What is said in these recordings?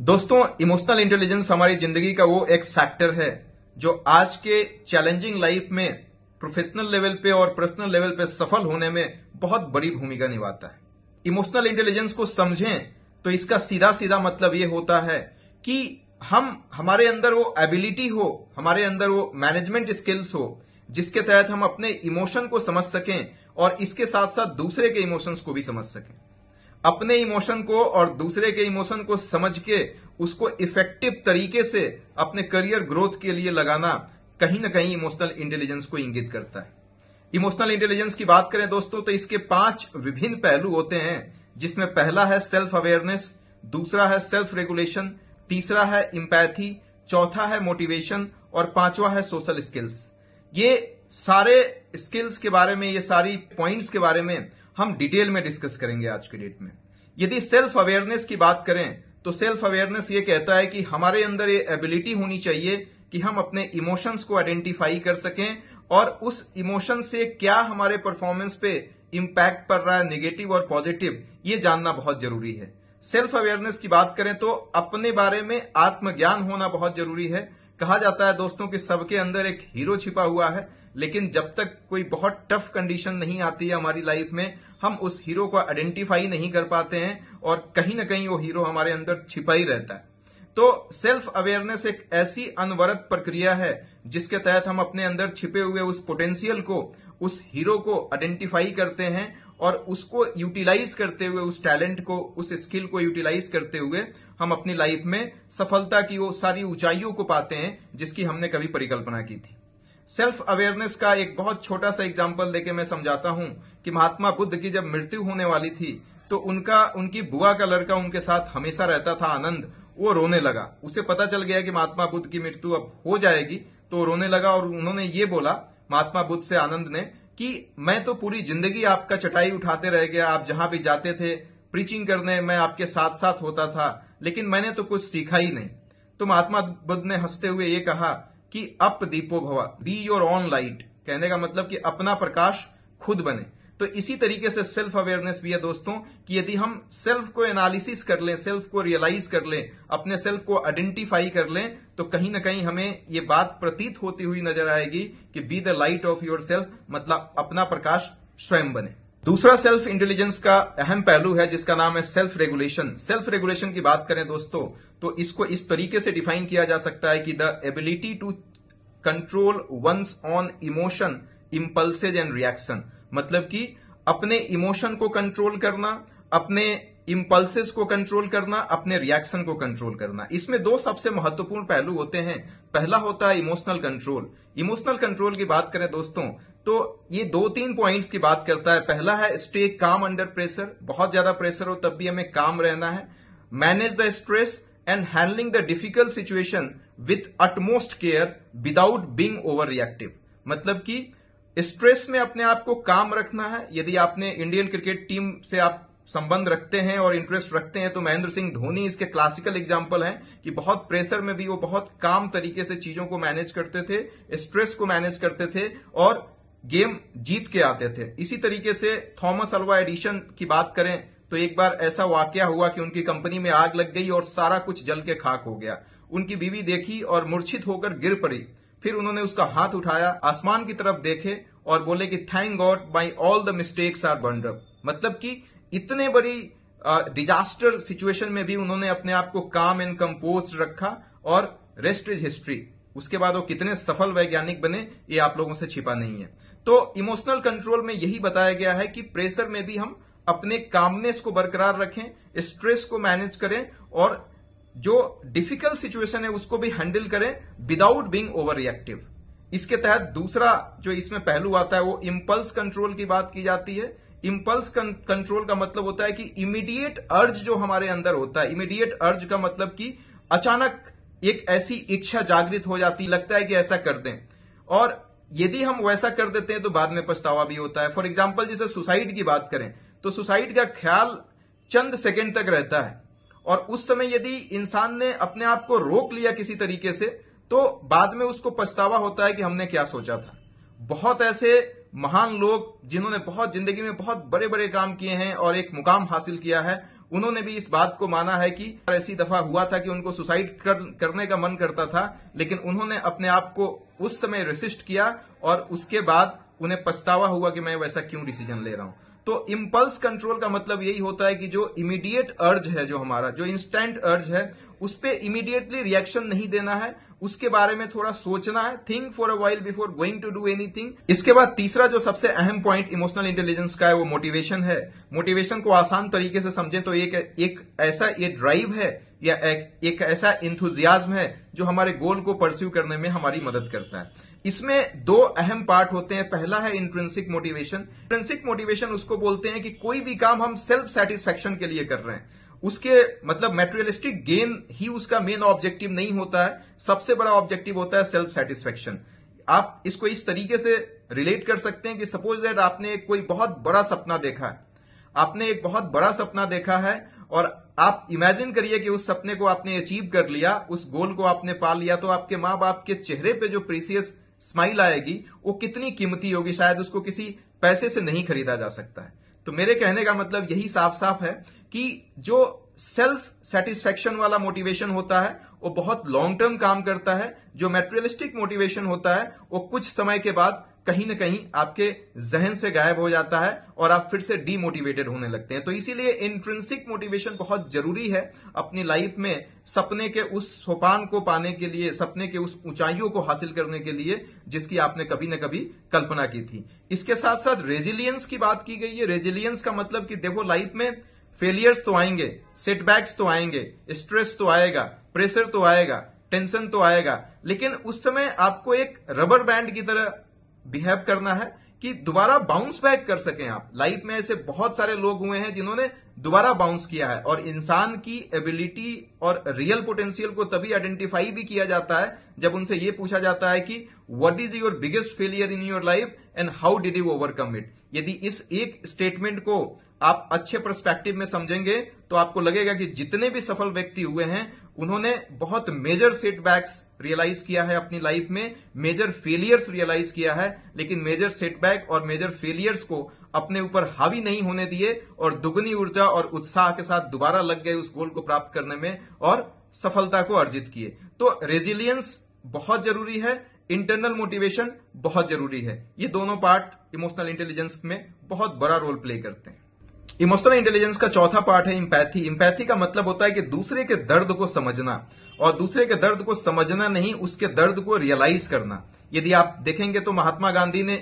दोस्तों, emotional intelligence हमारी जिंदगी का वो एक्स फैक्टर है जो आज के चैलेंजिंग लाइफ में प्रोफेशनल लेवल पे और पर्सनल लेवल पे सफल होने में बहुत बड़ी भूमिका निभाता है। इमोशनल इंटेलिजेंस को समझें तो इसका सीधा सीधा मतलब ये होता है कि हमारे अंदर वो एबिलिटी हो, हमारे अंदर वो मैनेजमेंट स्किल्स हो जिसके तहत हम अपने इमोशन को समझ सकें और इसके साथ साथ दूसरे के इमोशंस को भी समझ सकें। अपने इमोशन को और दूसरे के इमोशन को समझ के उसको इफेक्टिव तरीके से अपने करियर ग्रोथ के लिए लगाना कहीं ना कहीं इमोशनल इंटेलिजेंस को इंगित करता है। इमोशनल इंटेलिजेंस की बात करें दोस्तों तो इसके 5 विभिन्न पहलू होते हैं, जिसमें पहला है सेल्फ अवेयरनेस, दूसरा है सेल्फ रेगुलेशन, तीसरा है एम्पैथी, चौथा है मोटिवेशन और पांचवा है सोशल स्किल्स। ये सारे स्किल्स के बारे में, ये सारी पॉइंट्स के बारे में हम डिटेल में डिस्कस करेंगे आज के डेट में। यदि सेल्फ अवेयरनेस की बात करें तो सेल्फ अवेयरनेस ये कहता है कि हमारे अंदर ये एबिलिटी होनी चाहिए कि हम अपने इमोशंस को आइडेंटिफाई कर सकें और उस इमोशन से क्या हमारे परफॉर्मेंस पे इंपैक्ट पड़ रहा है, नेगेटिव और पॉजिटिव, ये जानना बहुत जरूरी है। सेल्फ अवेयरनेस की बात करें तो अपने बारे में आत्मज्ञान होना बहुत जरूरी है। कहा जाता है दोस्तों कि सबके अंदर एक हीरो छिपा हुआ है, लेकिन जब तक कोई बहुत टफ कंडीशन नहीं आती है हमारी लाइफ में, हम उस हीरो को आइडेंटिफाई नहीं कर पाते हैं और कहीं ना कहीं वो हीरो हमारे अंदर छिपा ही रहता है। तो सेल्फ अवेयरनेस एक ऐसी अनवरत प्रक्रिया है जिसके तहत हम अपने अंदर छिपे हुए उस पोटेंशियल को, उस हीरो को आइडेंटिफाई करते हैं और उसको यूटिलाइज करते हुए, उस टैलेंट को, उस स्किल को यूटिलाइज करते हुए हम अपनी लाइफ में सफलता की वो सारी ऊंचाइयों को पाते हैं जिसकी हमने कभी परिकल्पना की थी। सेल्फ अवेयरनेस का एक बहुत छोटा सा एग्जाम्पल देके मैं समझाता हूं कि महात्मा बुद्ध की जब मृत्यु होने वाली थी तो उनकी बुआ का लड़का उनके साथ हमेशा रहता था, आनंद, वो रोने लगा। उसे पता चल गया कि महात्मा बुद्ध की मृत्यु अब हो जाएगी, तो वो रोने लगा और उन्होंने ये बोला महात्मा बुद्ध से, आनंद ने, कि मैं तो पूरी जिंदगी आपका चटाई उठाते रह गया, आप जहां भी जाते थे प्रीचिंग करने मैं आपके साथ साथ होता था, लेकिन मैंने तो कुछ सीखा ही नहीं। तो महात्मा बुद्ध ने हंसते हुए ये कहा कि अप दीपो भवा, बी योर ओन लाइट, कहने का मतलब कि अपना प्रकाश खुद बने। तो इसी तरीके से सेल्फ अवेयरनेस भी है दोस्तों कि यदि हम सेल्फ को एनालिसिस कर लें, सेल्फ को रियलाइज कर लें, अपने सेल्फ को आइडेंटिफाई कर लें, तो कहीं ना कहीं हमें ये बात प्रतीत होती हुई नजर आएगी कि be the light of your self, मतलब अपना प्रकाश स्वयं बने। दूसरा सेल्फ इंटेलिजेंस का अहम पहलू है जिसका नाम है सेल्फ रेगुलेशन। सेल्फ रेगुलेशन की बात करें दोस्तों तो इसको इस तरीके से डिफाइन किया जा सकता है कि the ability to control one's own emotion, impulses and reaction, मतलब कि अपने इमोशन को कंट्रोल करना, अपने इंपल्सेस को कंट्रोल करना, अपने रिएक्शन को कंट्रोल करना। इसमें 2 सबसे महत्वपूर्ण पहलू होते हैं। पहला होता है इमोशनल कंट्रोल। इमोशनल कंट्रोल की बात करें दोस्तों तो ये 2-3 पॉइंट्स की बात करता है। पहला है स्टे काम अंडर प्रेशर, बहुत ज्यादा प्रेशर हो तब भी हमें काम रहना है। Manage the stress and handling the difficult situation with utmost care without being over reactive, मतलब कि स्ट्रेस में अपने आप को काम रखना है। यदि आपने इंडियन क्रिकेट टीम से आप संबंध रखते हैं और इंटरेस्ट रखते हैं तो महेंद्र सिंह धोनी इसके क्लासिकल एग्जाम्पल हैं कि बहुत प्रेशर में भी वो बहुत काम तरीके से चीजों को मैनेज करते थे, स्ट्रेस को मैनेज करते थे और गेम जीत के आते थे। इसी तरीके से थॉमस अल्वा एडिसन की बात करें तो एक बार ऐसा वाकया हुआ कि उनकी कंपनी में आग लग गई और सारा कुछ जल के खाक हो गया। उनकी बीवी देखी और मूर्छित होकर गिर पड़ी। फिर उन्होंने उसका हाथ उठाया, आसमान की तरफ देखे और बोले कि thank god my all the mistakes are burned up, मतलब कि इतने बड़ी डिजास्टर सिचुएशन में भी उन्होंने अपने आप को काम एंड कंपोज रखा और रेस्ट इज हिस्ट्री। उसके बाद वो कितने सफल वैज्ञानिक बने ये आप लोगों से छिपा नहीं है। तो इमोशनल कंट्रोल में यही बताया गया है कि प्रेशर में भी हम अपने कामनेस को बरकरार रखें, स्ट्रेस को मैनेज करें और जो डिफिकल्ट सिचुएशन है उसको भी हैंडल करें विदाउट बीइंग ओवर रिएक्टिव। इसके तहत दूसरा जो इसमें पहलू आता है वो इंपल्स कंट्रोल की बात की जाती है। इंपल्स कंट्रोल का मतलब होता है कि इमीडिएट अर्ज जो हमारे अंदर होता है, इमीडिएट अर्ज का मतलब कि अचानक एक ऐसी इच्छा जागृत हो जाती, लगता है कि ऐसा कर दें और यदि हम वैसा कर देते हैं तो बाद में पछतावा भी होता है। फॉर एग्जाम्पल जैसे सुसाइड की बात करें तो सुसाइड का ख्याल चंद सेकेंड तक रहता है और उस समय यदि इंसान ने अपने आप को रोक लिया किसी तरीके से तो बाद में उसको पछतावा होता है कि हमने क्या सोचा था। बहुत ऐसे महान लोग जिन्होंने बहुत जिंदगी में बहुत बड़े बड़े काम किए हैं और एक मुकाम हासिल किया है, उन्होंने भी इस बात को माना है कि ऐसी दफा हुआ था कि उनको सुसाइड करने का मन करता था, लेकिन उन्होंने अपने आप को उस समय रेसिस्ट किया और उसके बाद उन्हें पछतावा हुआ कि मैं वैसा क्यों डिसीजन ले रहा हूं। तो इंपल्स कंट्रोल का मतलब यही होता है कि जो इमीडिएट अर्ज है, जो हमारा जो इंस्टेंट अर्ज है, उस पे इमीडिएटली रिएक्शन नहीं देना है, उसके बारे में थोड़ा सोचना है, think for a while before going to do anything. इसके बाद तीसरा जो सबसे अहम पॉइंट इमोशनल इंटेलिजेंस का है वो मोटिवेशन है। मोटिवेशन को आसान तरीके से समझें तो एक ऐसा ये ड्राइव है या एक ऐसा इंथुजियाज्म है जो हमारे गोल को परस्यू करने में हमारी मदद करता है। इसमें दो अहम पार्ट होते हैं। पहला है इंट्रिंसिक मोटिवेशन। इंट्रिंसिक मोटिवेशन उसको बोलते हैं कि कोई भी काम हम सेल्फ सेटिस्फैक्शन के लिए कर रहे हैं, उसके मतलब मेटेरियलिस्टिक गेन ही उसका मेन ऑब्जेक्टिव नहीं होता है, सबसे बड़ा ऑब्जेक्टिव होता है सेल्फ सेटिस्फैक्शन। आप इसको इस तरीके से रिलेट कर सकते हैं कि सपोज दैट आपने कोई बहुत बड़ा सपना देखा है, आपने एक बहुत बड़ा सपना देखा है और आप इमेजिन करिए कि उस सपने को आपने अचीव कर लिया, उस गोल को आपने पा लिया, तो आपके मां बाप के चेहरे पे जो प्रीसियस स्माइल आएगी वो कितनी कीमती होगी, शायद उसको किसी पैसे से नहीं खरीदा जा सकता है। तो मेरे कहने का मतलब यही साफ साफ है कि जो सेल्फ सेटिस्फैक्शन वाला मोटिवेशन होता है वो बहुत लॉन्ग टर्म काम करता है। जो मेटेरियलिस्टिक मोटिवेशन होता है वो कुछ समय के बाद कहीं ना कहीं आपके जहन से गायब हो जाता है और आप फिर से डीमोटिवेटेड होने लगते हैं। तो इसीलिए इंट्रिंसिक मोटिवेशन बहुत जरूरी है अपनी लाइफ में, सपने के उस सोपान को पाने के लिए, सपने के उस ऊंचाइयों को हासिल करने के लिए जिसकी आपने कभी ना कभी कल्पना की थी। इसके साथ साथ रेजिलियंस की बात की गई है। रेजिलियंस का मतलब कि देखो लाइफ में फेलियर्स तो आएंगे, सेटबैक्स तो आएंगे, स्ट्रेस तो आएगा, प्रेशर तो आएगा, टेंशन तो आएगा, लेकिन उस समय आपको एक रबर बैंड की तरह बिहेव करना है कि दोबारा बाउंस बैक कर सकें आप। लाइफ में ऐसे बहुत सारे लोग हुए हैं जिन्होंने दोबारा बाउंस किया है, और इंसान की एबिलिटी और रियल पोटेंशियल को तभी आइडेंटिफाई भी किया जाता है जब उनसे यह पूछा जाता है कि what is your biggest failure in your life and how did you overcome it. यदि इस एक स्टेटमेंट को आप अच्छे पर्सपेक्टिव में समझेंगे तो आपको लगेगा कि जितने भी सफल व्यक्ति हुए हैं उन्होंने बहुत मेजर सेटबैक्स रियलाइज किया है अपनी लाइफ में, मेजर फेलियर्स रियलाइज किया है, लेकिन मेजर सेटबैक और मेजर फेलियर्स को अपने ऊपर हावी नहीं होने दिए और दुगनी ऊर्जा और उत्साह के साथ दोबारा लग गए उस गोल को प्राप्त करने में और सफलता को अर्जित किए। तो रेजिलियंस बहुत जरूरी है, इंटरनल मोटिवेशन बहुत जरूरी है। ये दोनों पार्ट इमोशनल इंटेलिजेंस में बहुत बड़ा रोल प्ले करते हैं। इमोशनल इंटेलिजेंस का चौथा पार्ट है इंपैथी। इंपैथी का मतलब होता है कि दूसरे के दर्द को समझना, और दूसरे के दर्द को समझना नहीं, उसके दर्द को रियलाइज करना। यदि आप देखेंगे तो महात्मा गांधी ने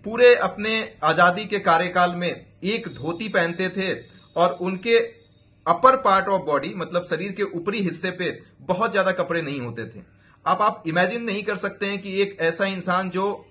पूरे अपने आजादी के कार्यकाल में एक धोती पहनते थे और उनके अपर पार्ट ऑफ बॉडी मतलब शरीर के ऊपरी हिस्से पे बहुत ज्यादा कपड़े नहीं होते थे। अब आप इमेजिन नहीं कर सकते हैं कि एक ऐसा इंसान जो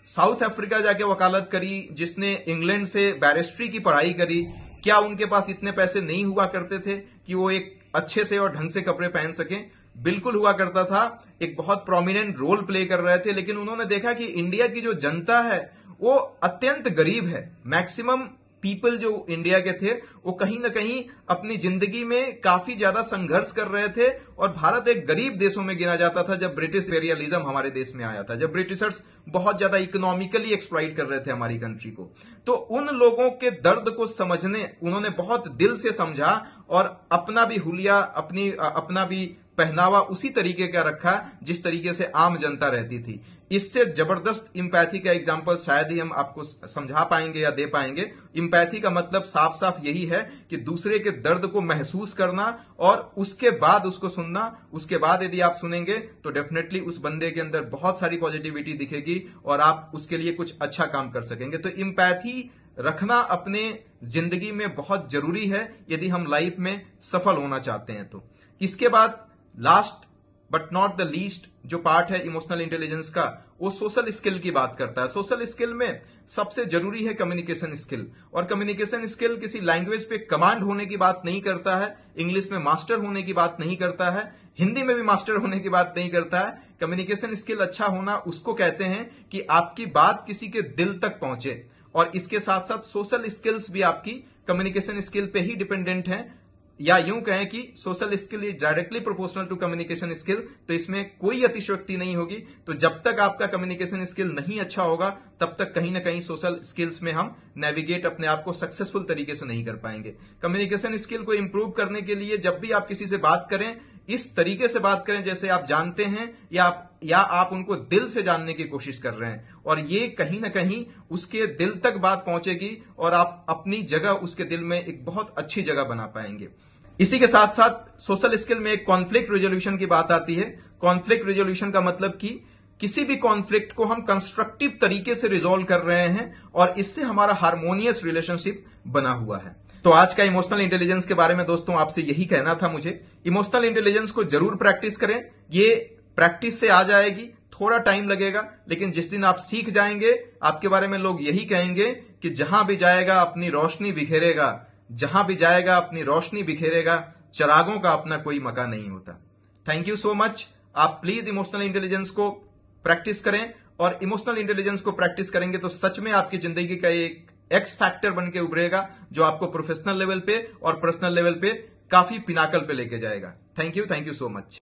साउथ अफ्रीका जाके वकालत करी, जिसने इंग्लैंड से बैरिस्ट्री की पढ़ाई करी, क्या उनके पास इतने पैसे नहीं हुआ करते थे कि वो एक अच्छे से और ढंग से कपड़े पहन सकें? बिल्कुल हुआ करता था, एक बहुत प्रोमिनेंट रोल प्ले कर रहे थे। लेकिन उन्होंने देखा कि इंडिया की जो जनता है वो अत्यंत गरीब है। मैक्सिमम पीपल जो इंडिया के थे वो कहीं ना कहीं अपनी जिंदगी में काफी ज्यादा संघर्ष कर रहे थे, और भारत एक गरीब देशों में गिना जाता था जब ब्रिटिश इंपीरियलिज्म हमारे देश में आया था, जब ब्रिटिशर्स बहुत ज्यादा इकोनॉमिकली एक्सप्लॉइट कर रहे थे हमारी कंट्री को। तो उन लोगों के दर्द को समझने उन्होंने बहुत दिल से समझा और अपना भी हुलिया, अपना भी पहनावा उसी तरीके का रखा जिस तरीके से आम जनता रहती थी। इससे जबरदस्त इंपैथी का एग्जाम्पल शायद ही हम आपको समझा पाएंगे या दे पाएंगे। इंपैथी का मतलब साफ साफ यही है कि दूसरे के दर्द को महसूस करना और उसके बाद उसको सुनना। उसके बाद यदि आप सुनेंगे तो डेफिनेटली उस बंदे के अंदर बहुत सारी पॉजिटिविटी दिखेगी और आप उसके लिए कुछ अच्छा काम कर सकेंगे। तो इंपैथी रखना अपने जिंदगी में बहुत जरूरी है यदि हम लाइफ में सफल होना चाहते हैं तो। इसके बाद last but not the least जो पार्ट है इमोशनल इंटेलिजेंस का, वो सोशल स्किल की बात करता है। सोशल स्किल में सबसे जरूरी है कम्युनिकेशन स्किल, और कम्युनिकेशन स्किल किसी लैंग्वेज पे कमांड होने की बात नहीं करता है, इंग्लिश में मास्टर होने की बात नहीं करता है, हिंदी में भी मास्टर होने की बात नहीं करता है। कम्युनिकेशन स्किल अच्छा होना उसको कहते हैं कि आपकी बात किसी के दिल तक पहुंचे, और इसके साथ साथ सोशल स्किल्स भी आपकी कम्युनिकेशन स्किल पे ही डिपेंडेंट हैं। या यूं कहें कि social skill is directly proportional to communication skill, तो इसमें कोई अतिशयोक्ति नहीं होगी। तो जब तक आपका कम्युनिकेशन स्किल नहीं अच्छा होगा तब तक कहीं ना कहीं सोशल स्किल्स में हम नेविगेट अपने आप को सक्सेसफुल तरीके से नहीं कर पाएंगे। कम्युनिकेशन स्किल को इंप्रूव करने के लिए जब भी आप किसी से बात करें, इस तरीके से बात करें जैसे आप जानते हैं या आप उनको दिल से जानने की कोशिश कर रहे हैं, और ये कहीं ना कहीं उसके दिल तक बात पहुंचेगी और आप अपनी जगह उसके दिल में एक बहुत अच्छी जगह बना पाएंगे। इसी के साथ साथ सोशल स्किल में एक कॉन्फ्लिक्ट रेजोल्यूशन की बात आती है। कॉन्फ्लिक्ट रेजोल्यूशन का मतलब कि किसी भी कॉन्फ्लिक्ट को हम कंस्ट्रक्टिव तरीके से रिजोल्व कर रहे हैं और इससे हमारा हार्मोनियस रिलेशनशिप बना हुआ है। तो आज का इमोशनल इंटेलिजेंस के बारे में दोस्तों आपसे यही कहना था मुझे। इमोशनल इंटेलिजेंस को जरूर प्रैक्टिस करें, ये प्रैक्टिस से आ जाएगी, थोड़ा टाइम लगेगा, लेकिन जिस दिन आप सीख जाएंगे आपके बारे में लोग यही कहेंगे कि जहां भी जाएगा अपनी रोशनी बिखेरेगा, जहां भी जाएगा अपनी रोशनी बिखेरेगा, चिरागों का अपना कोई मकान नहीं होता। Thank you so much. आप प्लीज इमोशनल इंटेलिजेंस को प्रैक्टिस करें, और इमोशनल इंटेलिजेंस को प्रैक्टिस करेंगे तो सच में आपकी जिंदगी का एक एक्स फैक्टर बन के उभरेगा जो आपको प्रोफेशनल लेवल पे और पर्सनल लेवल पे काफी पिनाकल पे लेके जाएगा। Thank you so much.